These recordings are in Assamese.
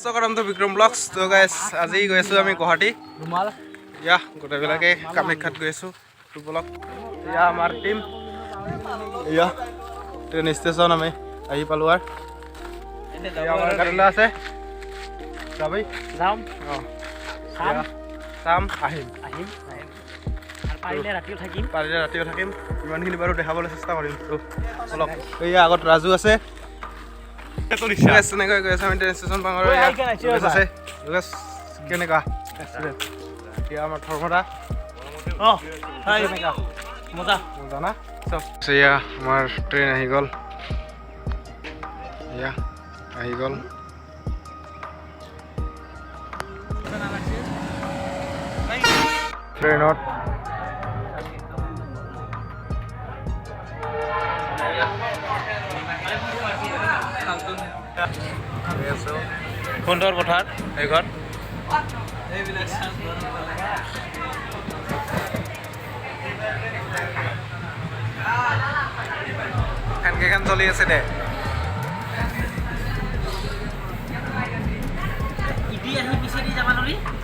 স্বাগতম টু বিক্ৰম ব্লগছ। তো গাইছ আজি গৈ আছোঁ আমি গুৱাহাটী। ইয়া গোটেইবিলাকে কামাখ্যাত গৈ আছোঁ টু ব্লগ। ইয়া আমাৰ টিম, ইয়া ট্ৰেইন ষ্টেচন আমি আহি পালোঁ আৰু আমাৰ গাড়ীলৈ আছে যাবি যাম অঁ চাম আহিম পাৰিলে ৰাতিও থাকিম ইমানখিনি বাৰু দেখাবলৈ চেষ্টা কৰিম। তো অলপ এয়া আগত ৰাজু আছে তেনেকৈ গৈ আছে আমি ট্ৰেইন ষ্টেচন পাওঁ আৰু আছে কেনেকুৱা এতিয়া আমাৰ ধৰ্মদা মজা মজা না চব এয়া আমাৰ ট্ৰেইন আহি গ'ল এয়া আহি গ'ল ট্ৰেইনত সুন্দৰ পথাৰ এইখন ফেনকেইখন চলি আছে দে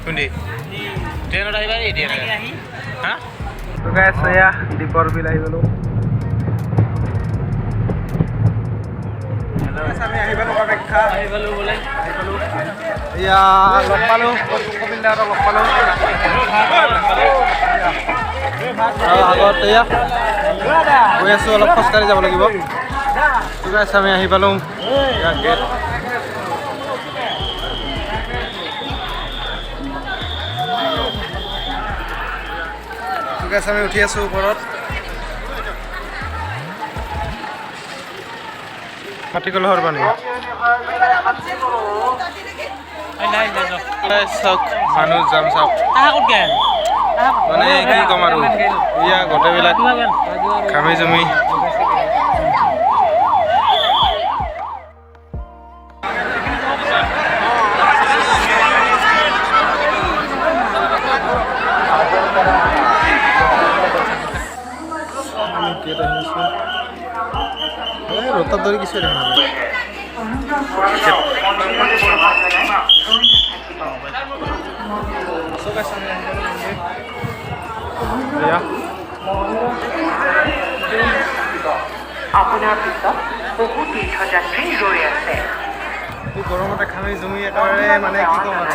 খুন্দি ট্ৰেইনত আহিবা এতিয়া হা এয়া দীপৰ বিল আহি গ'লো আমি আহি পালোঁ কামাখ্যা আহি পালোঁ বোলে এয়া লগ পালোঁ কপিলদাহঁতক লগ পালোঁ আগত এয়া গৈ আছোঁ অলপ খোজকাঢ়ি যাব লাগিব ঠিক আছে আমি আহি পালোঁ গেট ঠিক আছে আমি উঠি আছোঁ ওপৰত ফাটি কলহৰ পানী চাওক মানুহ যাম চাওক মানে কি ক'ম আৰু এয়া গোটেইবিলাক ঘামি জুমি ৰ'দত ধৰি কিছু দেখা আপোনাৰ পিছত বহু তীৰ্থযাত্ৰী ৰৈ আছে গৰমতে খামি জুমি একেবাৰে মানে কি ক'ম আৰু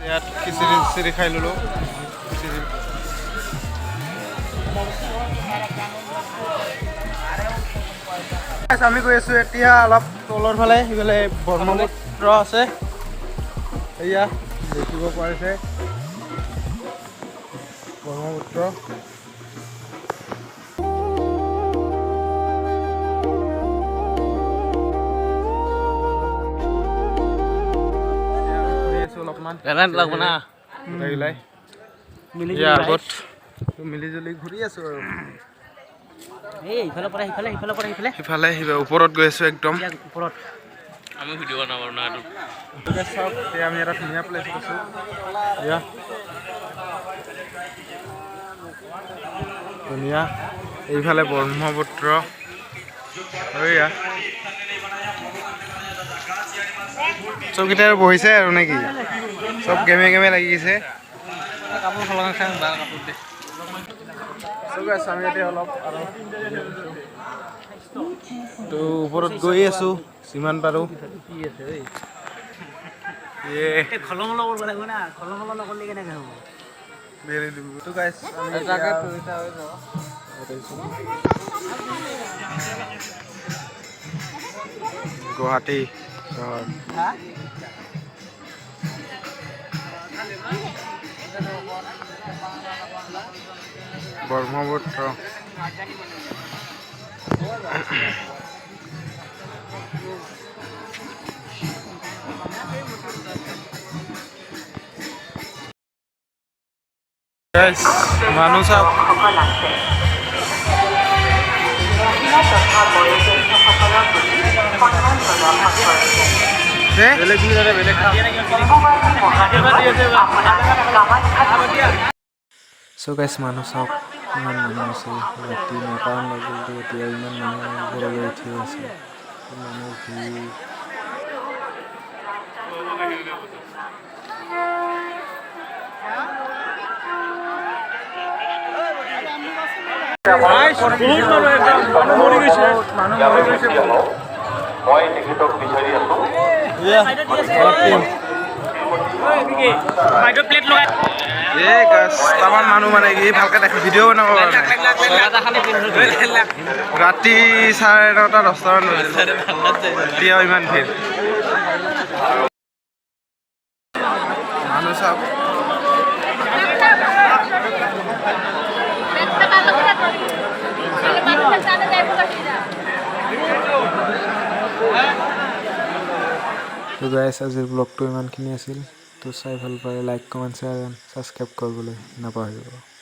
ইয়াত খিচিৰি খাই ল'লোঁ আমি গৈ আছোঁ এতিয়া অলপ তলৰ ফালে সিফালে ব্ৰহ্মপুত্ৰ আছে এয়া দেখিব পাৰিছে ব্ৰহ্মপুত্ৰ মিলি জুলি ঘূৰি আছো আৰু সিফালে ওপৰত গৈ আছো একদম ওপৰত আমি ভিডিঅ' বনাব না আমি এটা ধুনীয়া প্লেচ আছো ধুনীয়া এইফালে ব্ৰহ্মপুত্ৰ এয়া চবকেইটা বহিছে আৰু নেকি চব গেমে লাগি গৈছে কাপোৰ সলনি খাই ভাল কাপোৰ দে আমি এতিয়া অলপ আৰু তো ওপৰত গৈ আছোঁ যিমান পাৰোঁ গুৱাহাটী চহৰ ব্ৰহ্মপুত্ৰ মানুহ চাওক সকল আছে মহিলা তথা বয়োজ্যেষ্ঠসকলৰ প্ৰতি সন্মান প্ৰদৰ্শন কৰিছে অম্বুবাচী মহাদেৱত আপোনাক কামাখ্যাত চ' গাইছ মানুহ চাওক ইমান মানুহ আছে ৰাতি 9টামান বাজিলতো এতিয়া ইমান মানুহ ঘৰলৈ উঠি আছে মানুহ ভিৰ মই তেখেতক বিচাৰি আছো তামান মানুহ মানে কি ভালকে দেখে ভিডিঅ' বনাব কাৰণে ৰাতি 9:30 10টামান বাজিল এতিয়াও ইমান ভিৰ মানুহ চাওক তো গাইছ আজিৰ ব্লগটো ইমানখিনি আছিল তো চাই ভাল পালে like comment share and subscribe কৰিবলৈ নাপাহৰিব